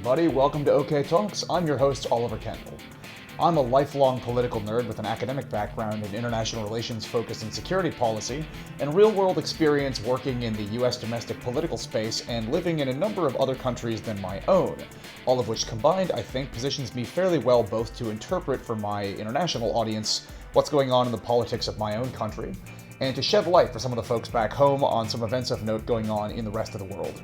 everybody. Welcome to OK Talks. I'm your host, Oliver Kendall. I'm a lifelong political nerd with an academic background in international relations focused in security policy and real-world experience working in the US domestic political space and living in a number of other countries than my own, all of which combined, I think, positions me fairly well both to interpret for my international audience what's going on in the politics of my own country, and to shed light for some of the folks back home on some events of note going on in the rest of the world.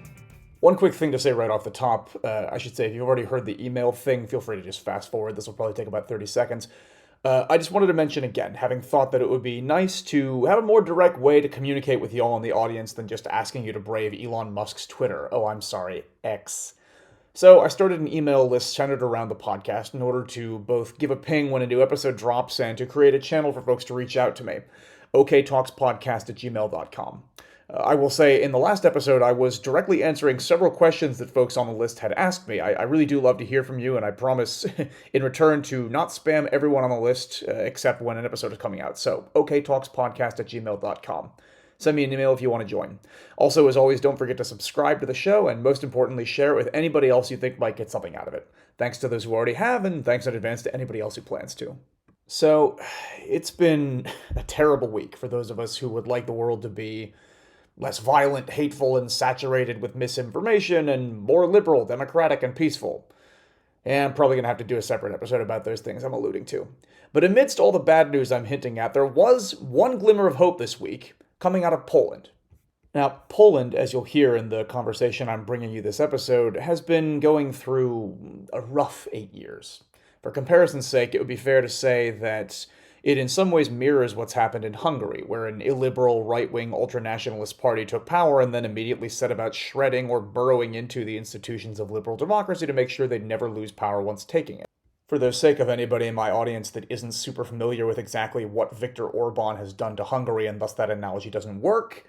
One quick thing to say right off the top, I should say, if you've already heard the email thing, feel free to just fast forward. This will probably take about 30 seconds. I just wanted to mention again, having thought that it would be nice to have a more direct way to communicate with y'all in the audience than just asking you to brave Elon Musk's Twitter. Oh, I'm sorry, X. So I started an email list centered around the podcast in order to both give a ping when a new episode drops and to create a channel for folks to reach out to me. oktalkspodcast@gmail.com. I will say, in the last episode, I was directly answering several questions that folks on the list had asked me. I really do love to hear from you, and I promise, in return, to not spam everyone on the list, except when an episode is coming out. So, oktalkspodcast@gmail.com. Send me an email if you want to join. Also, as always, don't forget to subscribe to the show, and most importantly, share it with anybody else you think might get something out of it. Thanks to those who already have, and thanks in advance to anybody else who plans to. So, it's been a terrible week for those of us who would like the world to be less violent, hateful, and saturated with misinformation, and more liberal, democratic, and peaceful. And I'm probably going to have to do a separate episode about those things I'm alluding to. But amidst all the bad news I'm hinting at, there was one glimmer of hope this week coming out of Poland. Now, Poland, as you'll hear in the conversation I'm bringing you this episode, has been going through a rough 8 years. For comparison's sake, it would be fair to say that it in some ways mirrors what's happened in Hungary, where an illiberal right-wing ultranationalist party took power and then immediately set about shredding or burrowing into the institutions of liberal democracy to make sure they'd never lose power once taking it. For the sake of anybody in my audience that isn't super familiar with exactly what Viktor Orban has done to Hungary, and thus that analogy doesn't work,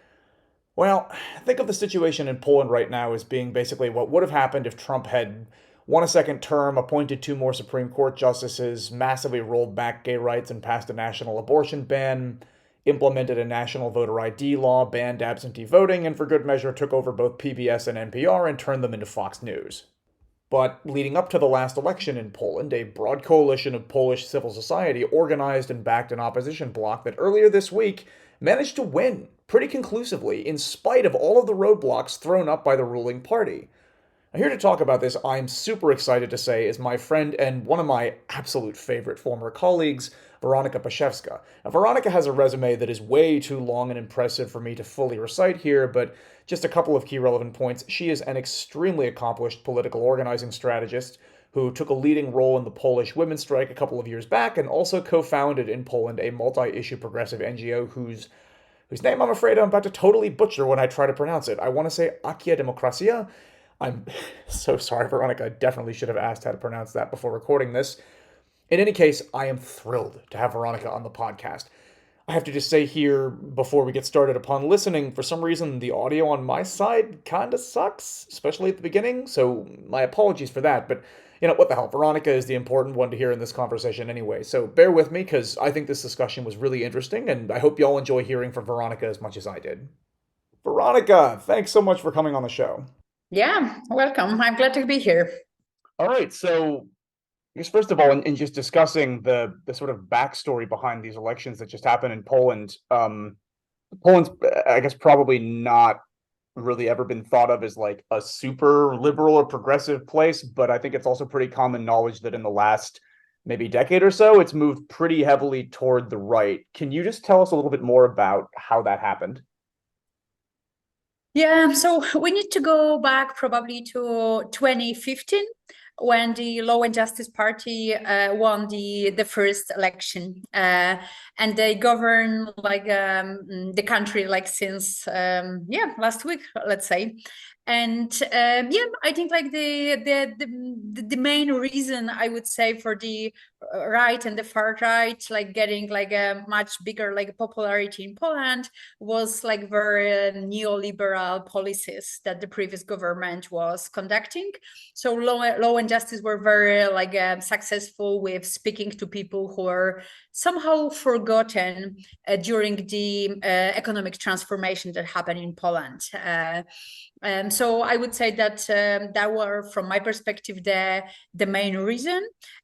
well, think of the situation in Poland right now as being basically what would have happened if Trump had won a second term, appointed 2 more Supreme Court justices, massively rolled back gay rights and passed a national abortion ban, implemented a national voter ID law, banned absentee voting, and for good measure took over both PBS and NPR and turned them into Fox News. But leading up to the last election in Poland, a broad coalition of Polish civil society organized and backed an opposition bloc that earlier this week managed to win pretty conclusively in spite of all of the roadblocks thrown up by the ruling party. Here to talk about this, I'm super excited to say, is my friend and one of my absolute favorite former colleagues, Weronika Paszewska. Now, Weronika has a resume that is way too long and impressive for me to fully recite here, but just a couple of key relevant points. She is an extremely accomplished political organizing strategist who took a leading role in the Polish women's strike a couple of years back and also co-founded in Poland a multi-issue progressive NGO whose name I'm afraid I'm about to totally butcher when I try to pronounce it. I want to say Akcja Demokracja. I'm so sorry, Veronica. I definitely should have asked how to pronounce that before recording this. In any case, I am thrilled to have Veronica on the podcast. I have to just say here, before we get started, upon listening, for some reason, the audio on my side kind of sucks, especially at the beginning, so my apologies for that, but you know, what the hell, Veronica is the important one to hear in this conversation anyway, so bear with me, because I think this discussion was really interesting, and I hope y'all enjoy hearing from Veronica as much as I did. Veronica, thanks so much for coming on the show. Yeah, welcome. I'm glad to be here. All right, so I guess first of all, in just discussing the sort of backstory behind these elections that just happened in Poland, Poland's, I guess, probably not really ever been thought of as like a super liberal or progressive place, but I think it's also pretty common knowledge that in the last maybe decade or so, it's moved pretty heavily toward the right. Can you just tell us a little bit more about how that happened? Yeah, so we need to go back probably to 2015 when the Law and Justice Party won the first election, and they govern like the country like since last week, let's say. And I think like the main reason I would say for the right and the far right like getting like a much bigger like popularity in Poland was like very neoliberal policies that the previous government was conducting. So law and justice were very like successful with speaking to people who were somehow forgotten during the economic transformation that happened in Poland. So I would say that that were, from my perspective, the main reason.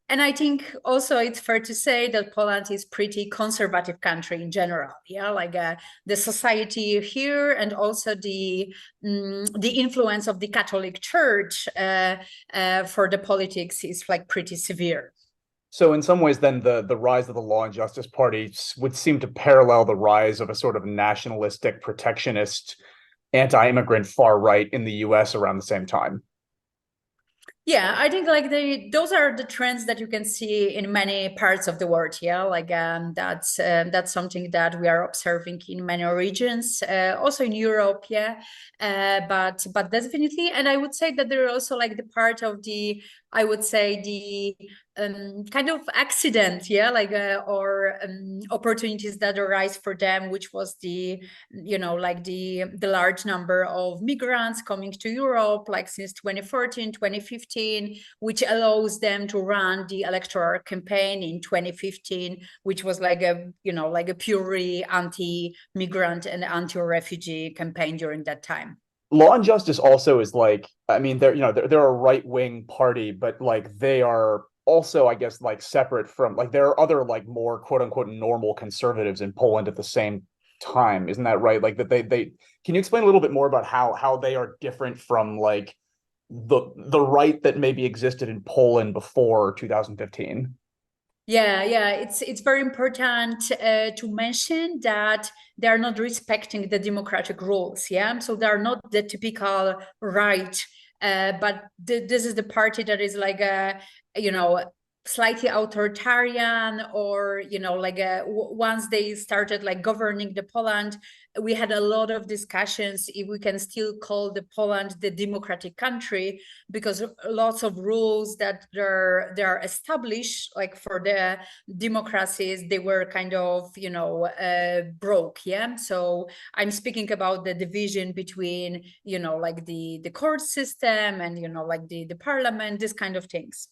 And I think also it's fair to say that Poland is pretty conservative country in general. Yeah, like the society here, and also the influence of the Catholic Church for the politics is like pretty severe. So in some ways, then the rise of the Law and Justice Party would seem to parallel the rise of a sort of nationalistic, protectionist, anti-immigrant far right in the US around the same time. Yeah, I think like those are the trends that you can see in many parts of the world. Yeah, like that's something that we are observing in many regions, also in Europe. Yeah, but definitely, and I would say that there are also like the part of the, I would say the kind of accident, yeah, like or opportunities that arise for them, which was the, you know, like the large number of migrants coming to Europe, like since 2014, 2015, which allows them to run the electoral campaign in 2015, which was like a, you know, like a purely anti-migrant and anti-refugee campaign during that time. Law and Justice also is like, I mean, they're a right-wing party, but like they are also, I guess, like separate from, like there are other like more quote unquote normal conservatives in Poland at the same time. Isn't that right? Like that they can you explain a little bit more about how they are different from like the right that maybe existed in Poland before 2015? Yeah, it's very important to mention that they are not respecting the democratic rules. Yeah, so they are not the typical right, but this is the party that is like a, you know, slightly authoritarian, or you know, like once they started like governing the Poland, we had a lot of discussions if we can still call the Poland the democratic country, because lots of rules that they're established like for the democracies, they were kind of, you know, broke. Yeah, so I'm speaking about the division between, you know, like the court system and, you know, like the parliament, this kind of things.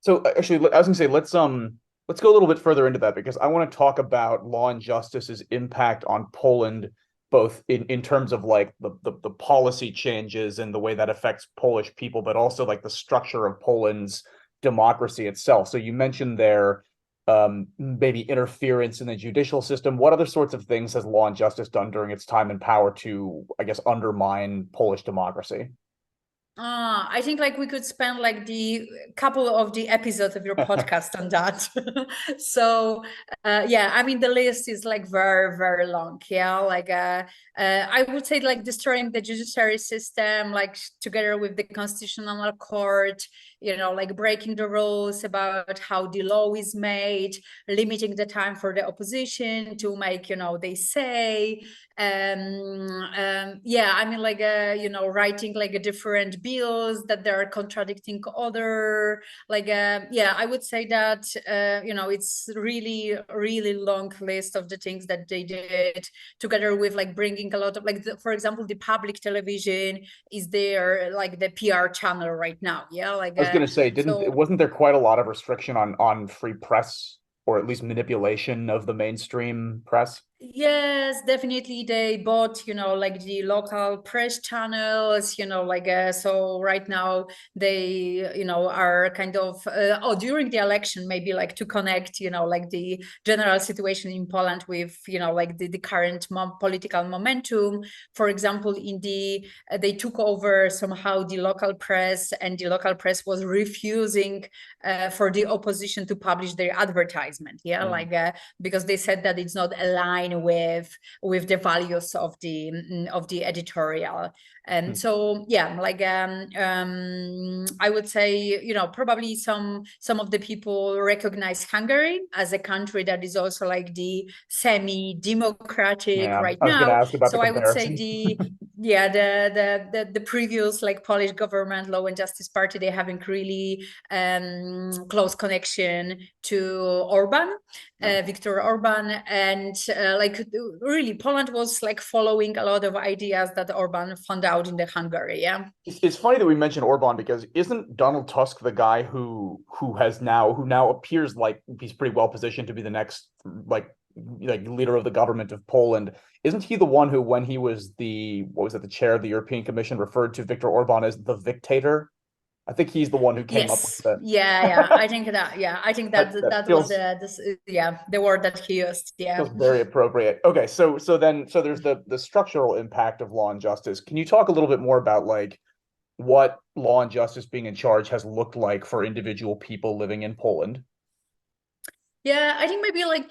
So actually, I was gonna say let's go a little bit further into that because I want to talk about Law and Justice's impact on Poland, both in terms of like the policy changes and the way that affects Polish people, but also like the structure of Poland's democracy itself. So you mentioned there maybe interference in the judicial system. What other sorts of things has Law and Justice done during its time in power to, I guess, undermine Polish democracy? I think like we could spend like the couple of the episodes of your podcast on that. So yeah, I mean the list is like very, very long. Yeah, like I would say like destroying the judiciary system, like together with the constitutional court, you know, like breaking the rules about how the law is made, limiting the time for the opposition to make, you know, they say, yeah, I mean like you know, writing like a different bills that they're contradicting other, like yeah, I would say that you know, it's really long list of the things that they did, together with like bringing a lot of like for example, the public television is there like the PR channel right now. Yeah, like I was going to say, so wasn't there quite a lot of restriction on free press, or at least manipulation of the mainstream press? yes, definitely they bought, you know, like the local press channels, you know, like so right now they, you know, are kind of oh, during the election maybe like to connect, you know, like the general situation in Poland with, you know, like the current political momentum. For example, in the they took over somehow the local press, and the local press was refusing for the opposition to publish their advertisement. Yeah, like because they said that it's not aligned with the values of the editorial. And so yeah, like I would say, you know, probably some of the people recognize Hungary as a country that is also like the semi-democratic Yeah, right I was going to now. ask about the So I would say comparison. the yeah, the previous like Polish government, Law and Justice Party, they having really close connection to Orban, No. Viktor Orban, and like really Poland was like following a lot of ideas that Orban found out in the Hungary. Yeah. It's funny that we mentioned Orban because isn't Donald Tusk the guy who now appears like he's pretty well positioned to be the next like leader of the government of Poland? Isn't he the one who, when he was the chair of the European Commission, referred to Viktor Orban as the Victator? I think he's the one who came up with Yes. that. Yeah. Yeah. I think that. Yeah. I think that That that was feels the word that he used. Yeah. feels very appropriate. Okay, so there's the structural impact of law and justice. Can you talk a little bit more about like what law and justice being in charge has looked like for individual people living in Poland? Yeah, I think maybe like,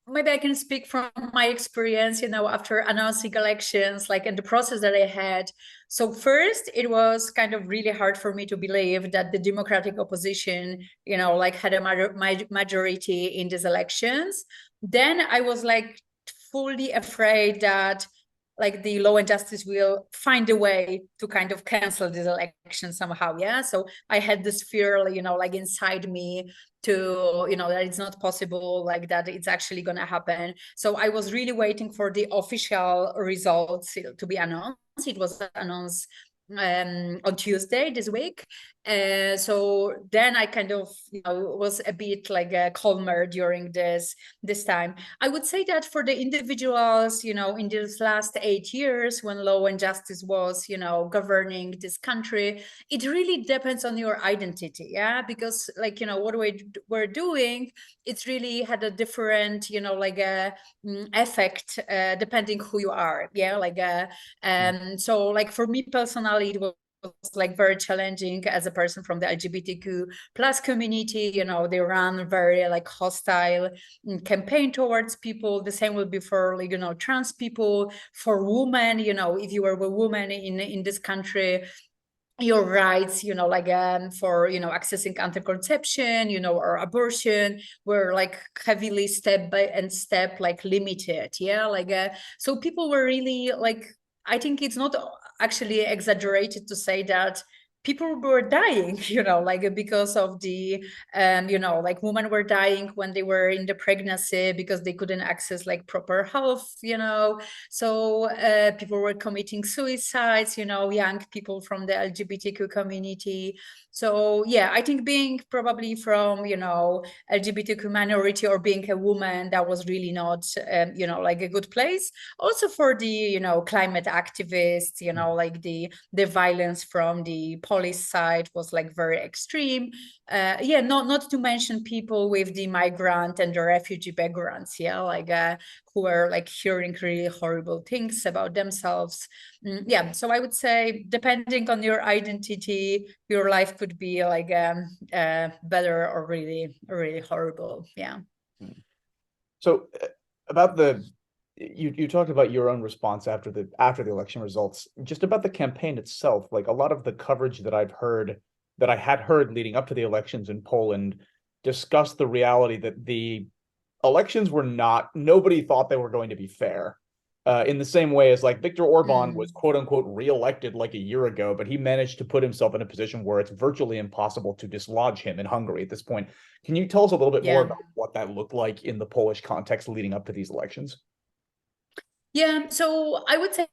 maybe I can speak from my experience, after announcing elections, like in the process that I had. So first, it was kind of really hard for me to believe that the democratic opposition, like had a majority in these elections. Then I was like fully afraid that like the law and justice will find a way to kind of cancel this election somehow. Yeah. So I had this fear, like inside me to, that it's not possible, like that it's actually going to happen. So I was really waiting for the official results to be announced. It was announced on Tuesday this week. So then I kind of was a bit like calmer during this time. I would say that for the individuals, in these last 8 years when law and justice was, governing this country, it really depends on your identity. Yeah, because like what we're doing, it's really had a different, like a effect depending who you are. Yeah, like so like for me personally, it was like very challenging as a person from the LGBTQ plus community. They run very like hostile campaign towards people. The same will be for like, trans people, for women. If you are a woman in this country, your rights, like for accessing contraception, or abortion, were like heavily step by step like limited. Yeah, like so people were really like, I think it's not actually exaggerated to say that people were dying, like because of the like women were dying when they were in the pregnancy because they couldn't access like proper health. So people were committing suicides, young people from the LGBTQ community. So yeah, I think being probably from LGBTQ minority or being a woman, that was really not like a good place. Also for the climate activists, like the violence from the police side was like very extreme. Yeah, not to mention people with the migrant and the refugee backgrounds. Yeah, like who are like hearing really horrible things about themselves. Yeah, so I would say depending on your identity, your life could be like better or really horrible. Yeah. So about you talked about your own response after the election results. Just about the campaign itself, like a lot of the coverage that I had heard leading up to the elections in Poland discussed the reality that the elections were not, nobody thought they were going to be fair. In the same way as like Viktor Orban was quote unquote reelected like a year ago, but he managed to put himself in a position where it's virtually impossible to dislodge him in Hungary at this point. Can you tell us a little bit more Yeah. about what that looked like in the Polish context leading up to these elections? Yeah, so I would say,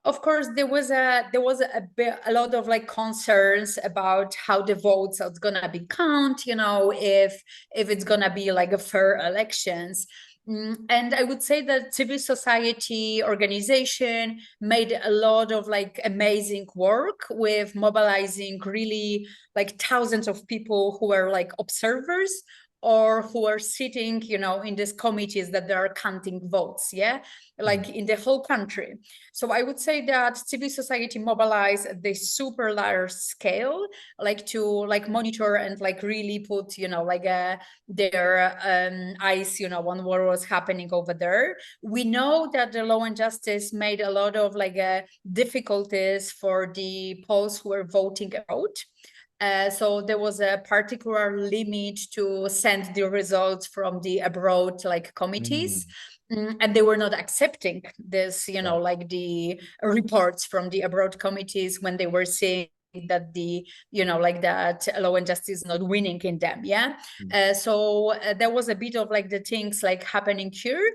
of course, a lot of like concerns about how the votes are gonna be count, if it's gonna be like a fair elections. And I would say that civil society organization made a lot of like amazing work with mobilizing really like thousands of people who were like observers or who are sitting, in these committees that they are counting votes. Yeah, like in the whole country. So I would say that civil society mobilized at this super large scale, like to like monitor and like really put, like their eyes, on what was happening over there. We know that the law and justice made a lot of like difficulties for the Poles who were voting out. So there was a particular limit to send the results from the abroad like committees. And they were not accepting this, like the reports from the abroad committees when they were saying that like that law and justice is not winning in them. So there was a bit of like the things like happening here.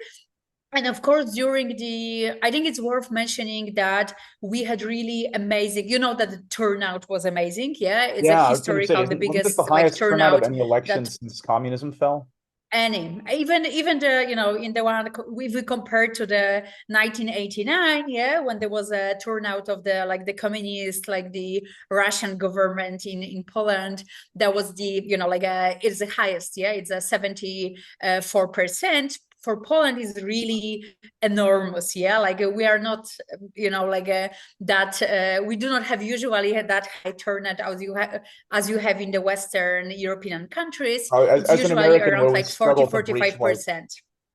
And of course, I think it's worth mentioning that we had really amazing, that the turnout was amazing. It's a I was going to say, historical, the wasn't this the biggest like highest turnout of turnout any election that since communism fell? any, even the, in the one, if we compare to the 1989, when there was a turnout of the, like the communist, like the Russian government in Poland, that was the, like it's the highest, it's a 74%. For Poland is really enormous, like we are not, that we do not have usually that high turnout as you have in the Western European countries. It's As an usually American, around where we like 40, struggle to breach like 45%.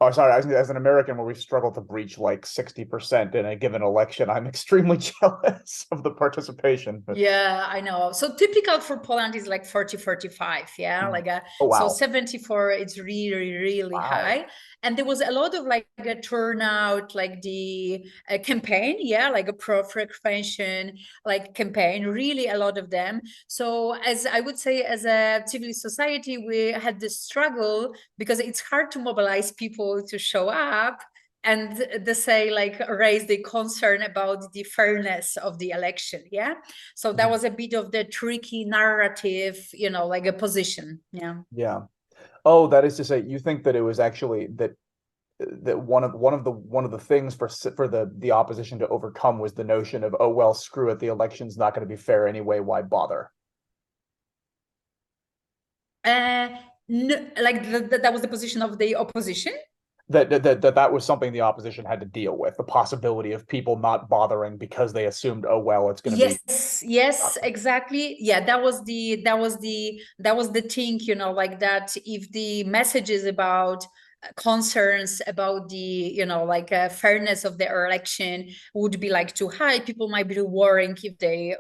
Oh, sorry. As an American, where we struggle to breach like 60% in a given election, I'm extremely jealous of the participation. But I know. So typical for Poland is like 40, 45. oh So wow, 74, it's really, really wow, high. And there was a lot of like a turnout, like the campaign, like a pro-frequentation, like campaign, really a lot of them. So as I would say, as a civil society, we had this struggle because it's hard to mobilize people to show up and they say like raise the concern about the fairness of the election. So that was a bit of the tricky narrative, like a position. yeah. Oh, that is to say, you think that it was actually that one of the things for the opposition to overcome was the notion of, oh well, screw it, the election's not going to be fair anyway, why bother? No, like that was the position of the opposition. That was something the opposition had to deal with, the possibility of people not bothering because they assumed, oh well, it's going to be Yes, exactly. That was the thing, like that if the messages about concerns about the, like fairness of the election would be like too high, people might be worrying if they,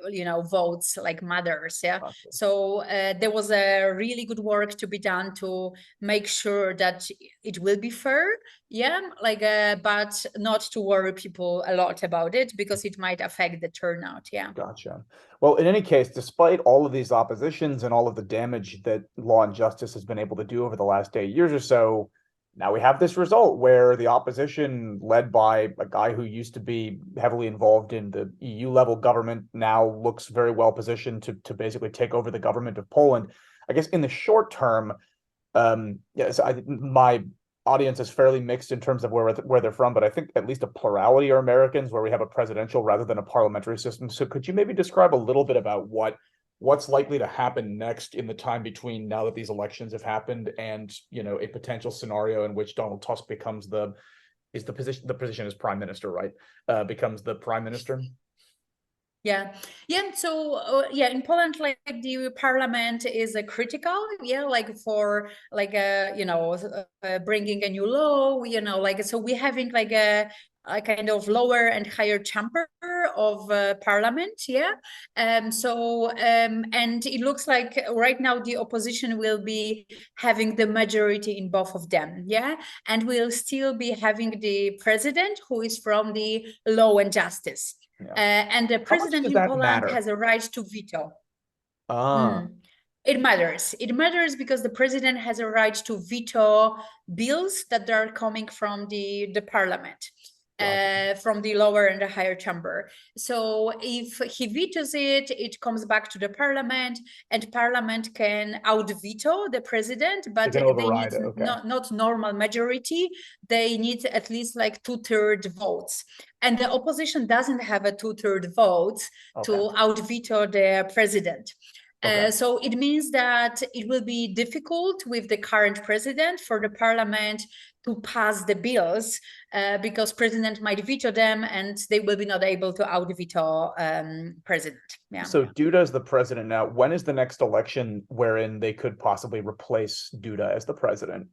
votes like matters. So there was a really good work to be done to make sure that it will be fair, but not to worry people a lot about it because it might affect the turnout. Gotcha. Well, in any case, despite all of these oppositions and all of the damage that Law and Justice has been able to do over the last 8 years or so, now we have this result where the opposition, led by a guy who used to be heavily involved in the EU level government, now looks very well positioned to basically take over the government of Poland. I guess in the short term, yes, my audience is fairly mixed in terms of where they're from, but I think at least a plurality are Americans, where we have a presidential rather than a parliamentary system. So could you maybe describe a little bit about what's likely to happen next in the time between now that these elections have happened and a potential scenario in which Donald Tusk becomes the position as prime minister, right? Becomes the prime minister. So in Poland, like the parliament is a critical, like for like bringing a new law, like so we're having like a kind of lower and higher chamber of parliament. And it looks like right now the opposition will be having the majority in both of them. And we'll still be having the president who is from the Law and Justice. And the president in Poland has a right to veto. It matters. It matters because the president has a right to veto bills that are coming from the parliament. From the lower and the higher chamber. So if he vetoes it, it comes back to the parliament, and parliament can out veto the president, but they need not normal majority. They need at least like 2/3 votes. And the opposition doesn't have a 2/3 votes to out veto the president. So it means that it will be difficult with the current president for the parliament to pass the bills because president might veto them and they will be not able to out veto president. So Duda is the president now. When is the next election wherein they could possibly replace Duda as the president?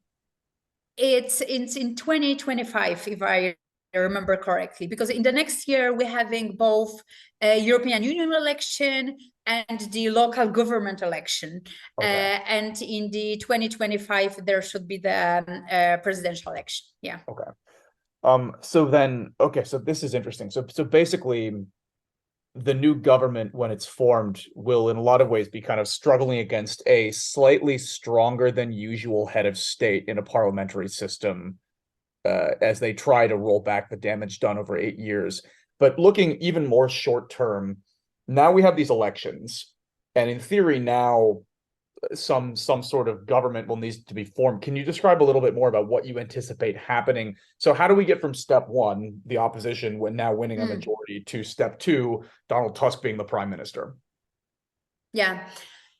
It's in 2025, if I remember correctly, because in the next year we're having both a European Union election and the local government election. And in the 2025, there should be the presidential election. Okay. So then, okay, so this is interesting. So basically, the new government, when it's formed, will in a lot of ways be kind of struggling against a slightly stronger than usual head of state in a parliamentary system, as they try to roll back the damage done over 8 years. But looking even more short term, now we have these elections, and in theory now some sort of government will need to be formed. Can you describe a little bit more about what you anticipate happening? So how do we get from step one, the opposition when now winning a majority, to step two, Donald Tusk being the prime minister? Yeah.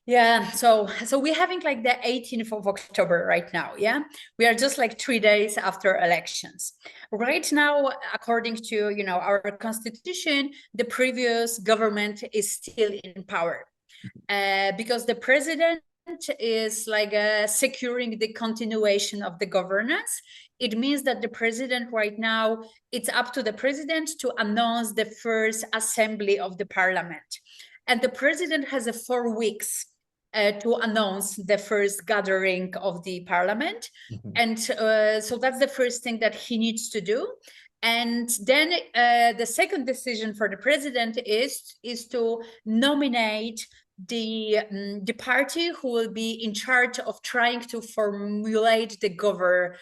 Yeah, so we're having like the 18th of October right now. Yeah, we are just like 3 days after elections. Right now, according to our constitution, the previous government is still in power, because the president is like securing the continuation of the governance. It means that the president right now, it's up to the president to announce the first assembly of the parliament, and the president has 4 weeks to announce the first gathering of the parliament. And so that's the first thing that he needs to do. And then the second decision for the president is to nominate the party who will be in charge of trying to formulate the governance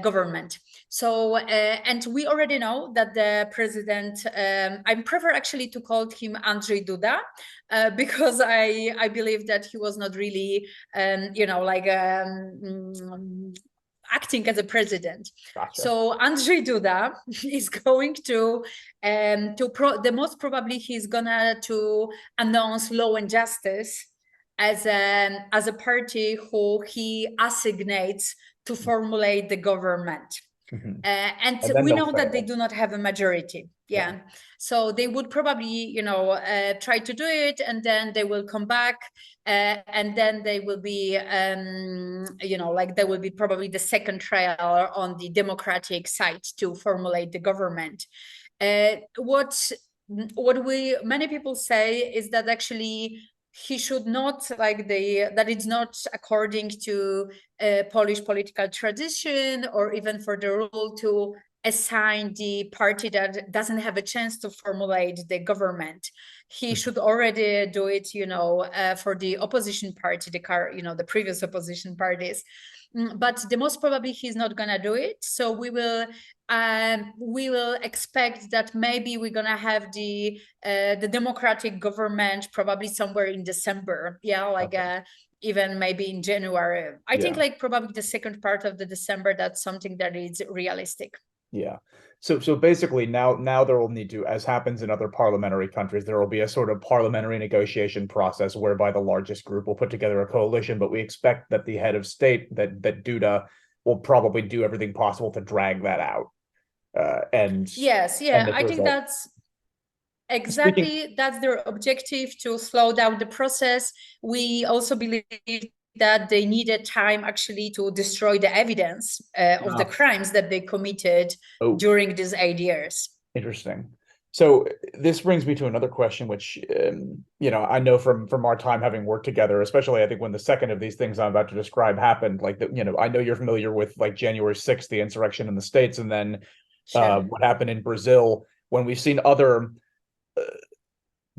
government. So and we already know that the president, I prefer actually to call him Andrzej Duda, because I believe that he was not really acting as a president. Gotcha. So Andrzej Duda is going to the most probably he's gonna to announce Law and Justice as a party who he assignates to formulate the government. And we know that they do not have a majority. Yeah. So they would probably, try to do it, and then they will come back, and then they will be, there will be probably the second trial on the Democratic side to formulate the government. What many people say is that actually he should not that it's not according to Polish political tradition or even for the rule to assign the party that doesn't have a chance to formulate the government. He should already do it, for the opposition party, the previous opposition parties. But the most probably he's not gonna do it. So we will expect that maybe we're gonna have the democratic government probably somewhere in December. Yeah, even maybe in January. I think probably the second part of the December. That's something that is realistic. Yeah. So basically now there will need to, as happens in other parliamentary countries, there will be a sort of parliamentary negotiation process whereby the largest group will put together a coalition, but we expect that the head of state, that Duda, will probably do everything possible to drag that out. Yes, yeah, I think that's exactly that's their objective, to slow down the process. We also believe that they needed time actually to destroy the evidence of the crimes that they committed during these 8 years. Interesting. So this brings me to another question, which, I know from our time having worked together, especially I think when the second of these things I'm about to describe happened, I know you're familiar with like January 6th, the insurrection in the States, and then what happened in Brazil, when we've seen other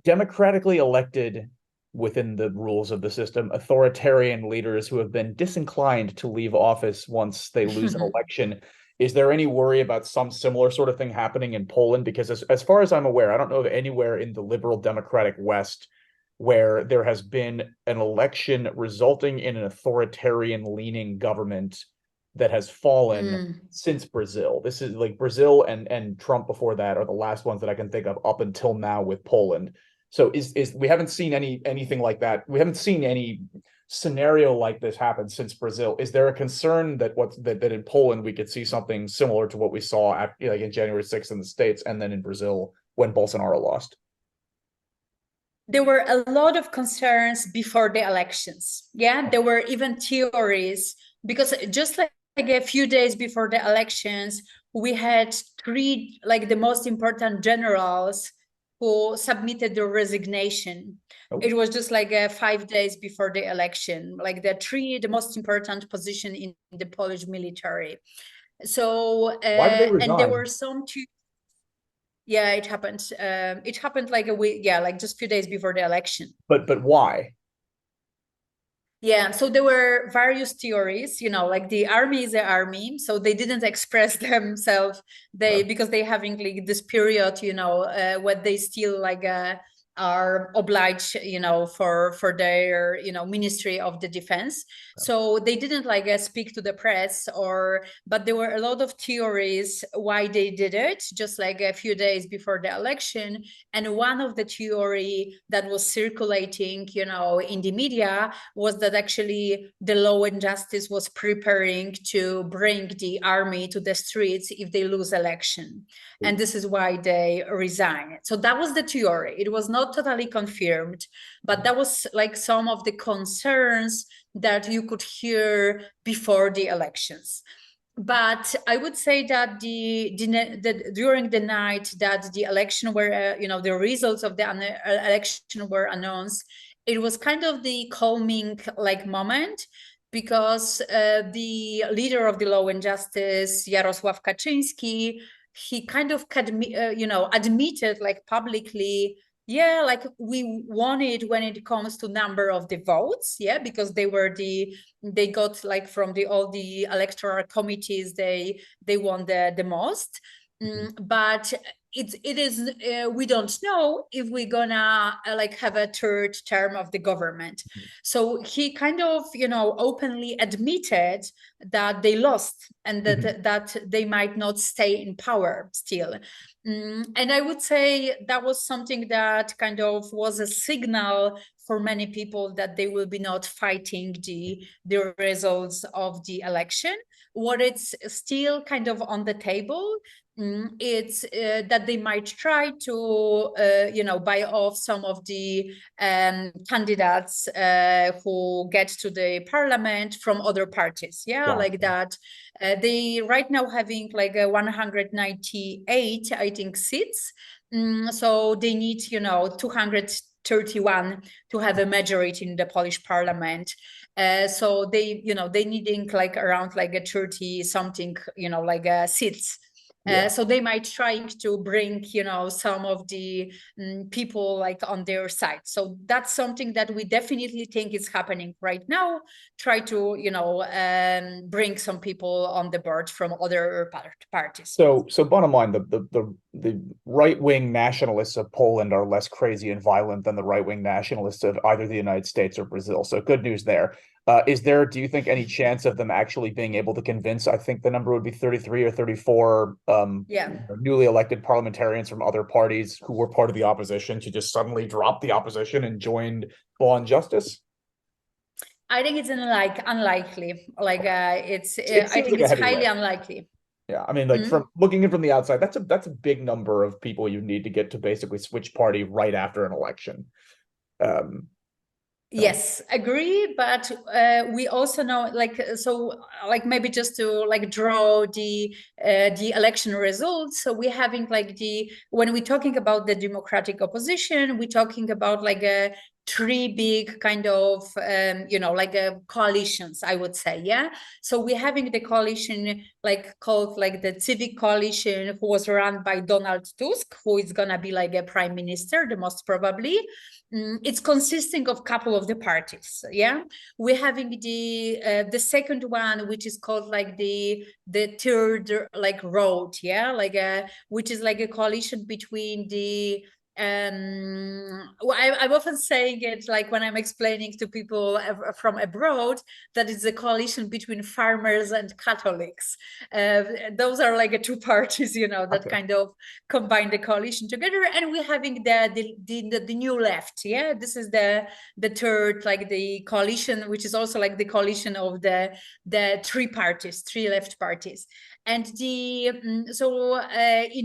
democratically elected, within the rules of the system, authoritarian leaders who have been disinclined to leave office once they lose an election. Is there any worry about some similar sort of thing happening in Poland? Because as far as I'm aware, I don't know of anywhere in the liberal democratic West where there has been an election resulting in an authoritarian leaning government that has fallen since Brazil. This is like Brazil and Trump before that are the last ones that I can think of up until now with Poland. So is we haven't seen anything like that. We haven't seen any scenario like this happen since Brazil. Is there a concern that that in Poland we could see something similar to what we saw like in January 6th in the States and then in Brazil when Bolsonaro lost? There were a lot of concerns before the elections. Yeah, there were even theories, because just like a few days before the elections, we had 3 the most important generals who submitted their resignation. It was just 5 days before the election, the most important position in the Polish military. So Why did they and there were resign? some two. Yeah, it happened. It happened like a week. Yeah, like just a few days before the election. But why? Yeah, so there were various theories, like the army is the army, so they didn't express themselves. They Right. because they having like this period, where they still like are obliged, for their Ministry of the Defense. So they didn't like speak to the press, but there were a lot of theories why they did it, just like a few days before the election. And one of the theory that was circulating, in the media was that actually the Law and Justice was preparing to bring the army to the streets if they lose election. And this is why they resigned. So that was the theory. It was not totally confirmed, but that was like some of the concerns that you could hear before the elections. But I would say that during the night that the election were, the results of the election were announced, it was kind of the calming like moment, because the leader of the Law and Justice, Jarosław Kaczyński, he kind of admitted like publicly, yeah, like we won it when it comes to number of the votes, yeah, because they got like from all the electoral committees, they won the most. But it is we don't know if we're gonna like have a third term of the government. So he kind of openly admitted that they lost, and that they might not stay in power still. And I would say that was something that kind of was a signal for many people that they will be not fighting the results of the election. What it's still kind of on the table, it's that they might try to buy off some of the candidates who get to the parliament from other parties, yeah, like that. They right now having like a 198, I think, seats. So they need 231 to have a majority in the Polish parliament. So they needing like around like a 30 something like seats. So they might try to bring, some of the people like on their side. So that's something that we definitely think is happening right now. Try to, bring some people on the board from other parties. So bottom line, the right-wing nationalists of Poland are less crazy and violent than the right-wing nationalists of either the United States or Brazil. So good news there. Do you think, any chance of them actually being able to convince, I think the number would be 33 or 34 newly elected parliamentarians from other parties who were part of the opposition to just suddenly drop the opposition and join Law and Justice? I think it's unlikely. Like It I seems think like a it's heavy highly lift. unlikely. Yeah, I mean, like from looking in from the outside, that's a big number of people you need to get to basically switch party right after an election. Um, Yes, agree. But we also know, like, so, like, maybe just to like draw the election results. So we're having like when we're talking about the democratic opposition, we're talking about like a three big kind of like coalitions, I would say. Yeah. So we're having the coalition like called like the civic coalition, who was run by Donald Tusk, who is gonna be like a prime minister, the most probably. It's consisting of a couple of the parties. Yeah, we're having the second one, which is called like the third like road. Yeah, like which is like a coalition between the I'm often saying it like when I'm explaining to people from abroad, that it's a coalition between farmers and Catholics. Those are like two parties, that kind of combine the coalition together. And we're having the new left. Yeah, this is the third, like the coalition, which is also like the coalition of the three left parties. And in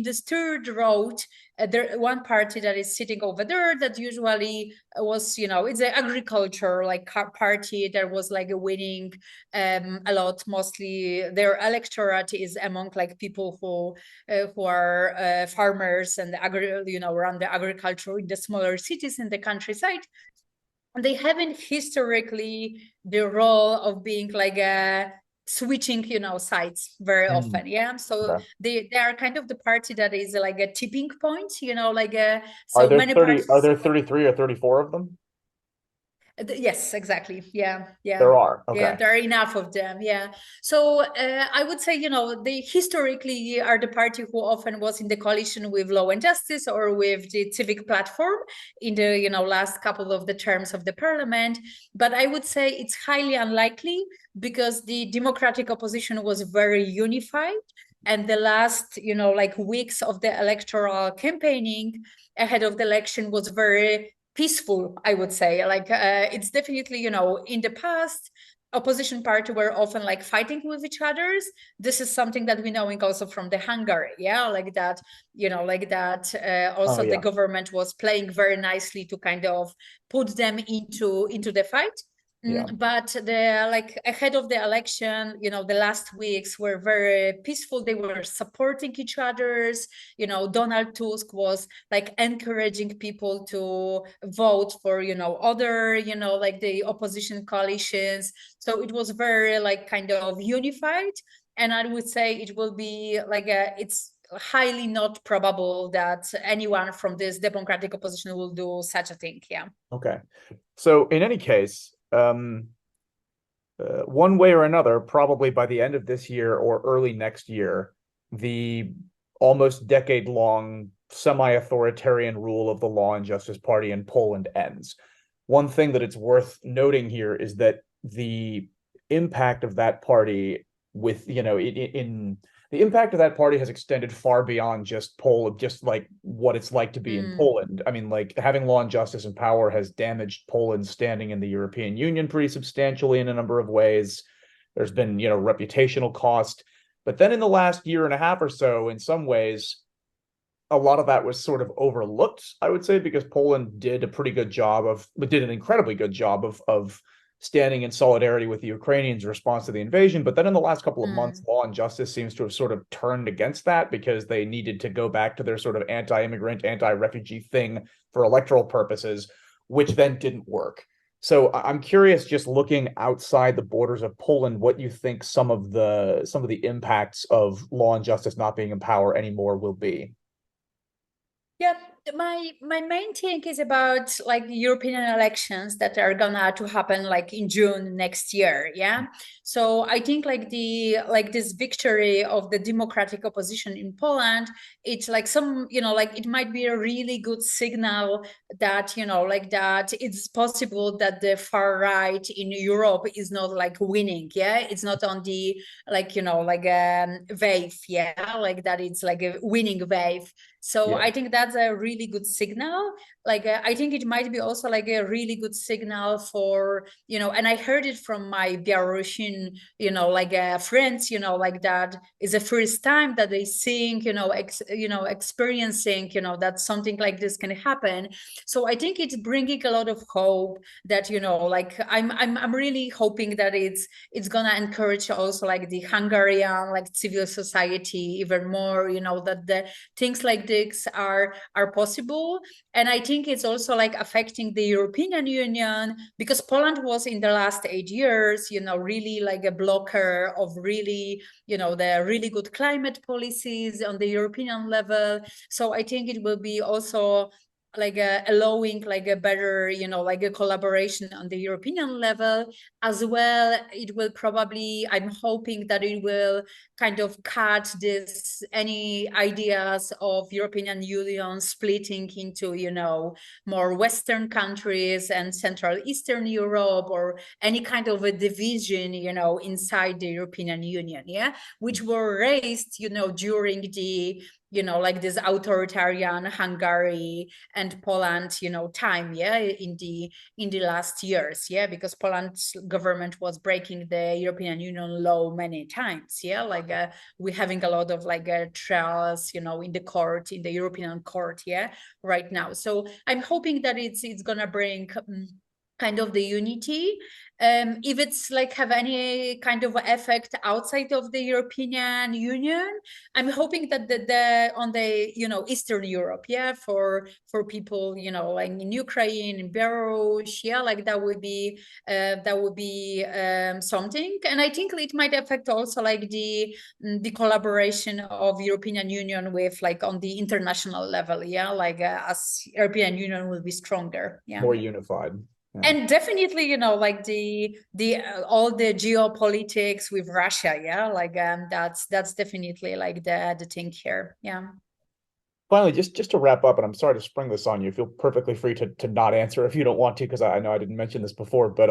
this third road, there one party that is sitting over there that usually was, it's an agriculture like party that was like winning a lot. Mostly their electorate is among like people who are farmers and run the agriculture in the smaller cities in the countryside. And they haven't historically the role of being like a switching, sides very Mm, often. Yeah. So okay. they are kind of the party that is like a tipping point, like Are so there many 30, are parties. there 33 or 34 of them? Yes, exactly. Yeah, yeah. There are. Yeah, Okay. there are enough of them. Yeah. So I would say, they historically are the party who often was in the coalition with Law and Justice or with the Civic Platform in the, last couple of the terms of the parliament. But I would say it's highly unlikely because the democratic opposition was very unified. And the last, like weeks of the electoral campaigning ahead of the election was very peaceful, I would say. Like it's definitely, in the past, opposition party were often like fighting with each others. This is something that we knowing also from the Hungary, yeah, like that, Oh, also the yeah. government was playing very nicely to kind of put them into the fight. Yeah. But the like ahead of the election, the last weeks were very peaceful. They were supporting each other's. Donald Tusk was like encouraging people to vote for, other, like the opposition coalitions. So it was very like kind of unified. And I would say it will be like it's highly not probable that anyone from this democratic opposition will do such a thing. Yeah. Okay. So in any case, one way or another, probably by the end of this year or early next year, the almost decade-long semi-authoritarian rule of the Law and Justice Party in Poland ends. One thing that it's worth noting here is that the impact of that party with, in the impact of that party has extended far beyond just Poland, just like what it's like to be in Poland. I mean, like having Law and Justice and power has damaged Poland's standing in the European Union pretty substantially in a number of ways. There's been, reputational cost. But then in the last year and a half or so, in some ways, a lot of that was sort of overlooked, I would say, because Poland did an incredibly good job of standing in solidarity with the Ukrainians' response to the invasion. But then in the last couple of months, Law and Justice seems to have sort of turned against that because they needed to go back to their sort of anti-immigrant, anti-refugee thing for electoral purposes, which then didn't work. So I'm curious, just looking outside the borders of Poland, what you think some of the impacts of Law and Justice not being in power anymore will be. Yeah, my main thing is about like European elections that are gonna to happen like in June next year. Yeah. So I think like this victory of the democratic opposition in Poland, it's like like it might be a really good signal that, like that it's possible that the far right in Europe is not like winning. Yeah. It's not on the like, like wave. Yeah. Like that it's like a winning wave. So Yeah. I think that's a really good signal. Like I think it might be also like a really good signal for, and I heard it from my Belarusian, like friends, like that is the first time that they think, experiencing, that something like this can happen. So I think it's bringing a lot of hope that, like I'm really hoping that it's gonna encourage also like the Hungarian like civil society even more, that the things like this are possible. And I think it's also like affecting the European Union because Poland was in the last 8 years, really like a blocker of really, the really good climate policies on the European level. So I think it will be also like allowing like a better, like a collaboration on the European level as well. It will probably, I'm hoping that it will kind of cut this any ideas of European Union splitting into, more Western countries and Central Eastern Europe or any kind of a division, inside the European Union, yeah, which were raised, during the like this authoritarian Hungary and Poland, time, yeah, in the last years, yeah, because Poland's government was breaking the European Union law many times, yeah, like we're having a lot of like trials, in the court, in the European court, yeah, right now. So I'm hoping that it's gonna bring kind of the unity. If it's like have any kind of effect outside of the European Union, I'm hoping that the on the Eastern Europe, for people like in Ukraine, in Belarus, like that would be something. And I think it might affect also like the collaboration of European Union with like on the international level, like as European Union will be stronger, More unified. Yeah. And definitely, like the all the geopolitics with Russia, like that's definitely like the thing here, Finally, just to wrap up, and I'm sorry to spring this on you. Feel perfectly free to not answer if you don't want to, because I know I didn't mention this before. But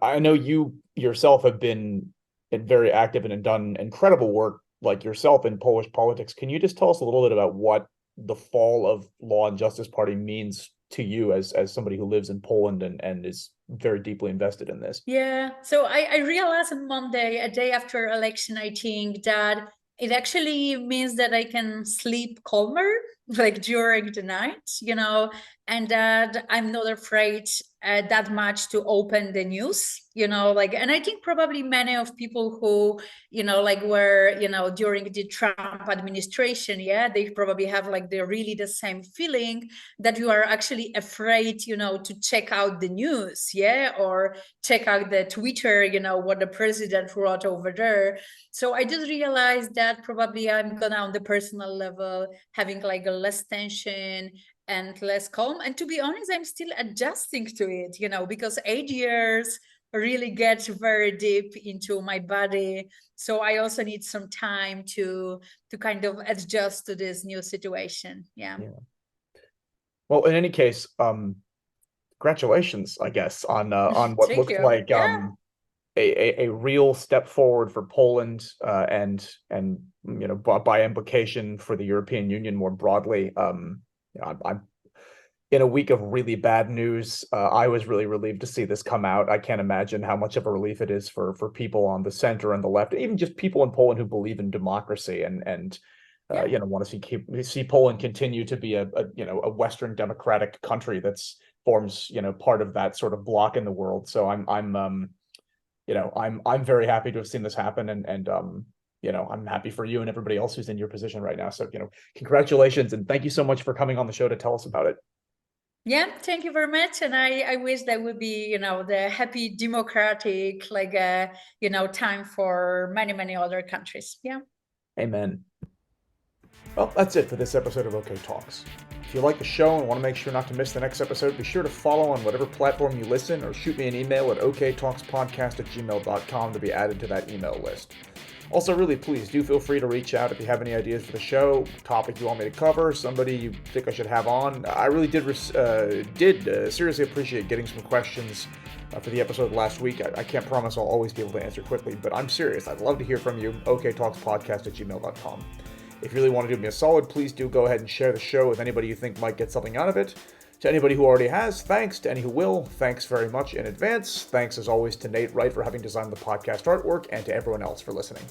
I know you yourself have been very active and done incredible work like yourself in Polish politics. Can you just tell us a little bit about what the fall of Law and Justice Party means to you as somebody who lives in Poland and is very deeply invested in this? Yeah. So I realized on Monday, a day after election, I think that it actually means that I can sleep calmer, like during the night, and that I'm not afraid that much to open the news, like, and I think probably many of people who, like were, during the Trump administration, they probably have like the same feeling that you are actually afraid, to check out the news, or check out the Twitter, what the president wrote over there. So I just realized that probably I'm gonna, on the personal level, having like a less tension and less calm. And to be honest, I'm still adjusting to it, because 8 years really get very deep into my body. So I also need some time to kind of adjust to this new situation. Yeah. Well, in any case, congratulations, I guess, on what Thank looks you. like a real step forward for Poland, and by implication for the European Union more broadly. I'm in a week of really bad news. I was really relieved to see this come out. I can't imagine how much of a relief it is for people on the center and the left, even just people in Poland who believe in democracy and want to see Poland continue to be a Western democratic country that's forms part of that sort of block in the world. So I'm very happy to have seen this happen, and I'm happy for you and everybody else who's in your position right now. So congratulations, and thank you so much for coming on the show to tell us about it. Yeah, thank you very much. And I wish that would be, the happy democratic, like, time for many, many other countries. Yeah. Amen. Well, that's it for this episode of OK Talks. If you like the show and want to make sure not to miss the next episode, be sure to follow on whatever platform you listen, or shoot me an email at oktalkspodcast@gmail.com to be added to that email list. Also, really, please do feel free to reach out if you have any ideas for the show, topic you want me to cover, somebody you think I should have on. I really did seriously appreciate getting some questions for the episode last week. I can't promise I'll always be able to answer quickly, but I'm serious. I'd love to hear from you. oktalkspodcast@gmail.com. If you really want to do me a solid, please do go ahead and share the show with anybody you think might get something out of it. To anybody who already has, thanks. To any who will, thanks very much in advance. Thanks, as always, to Nate Wright for having designed the podcast artwork, and to everyone else for listening.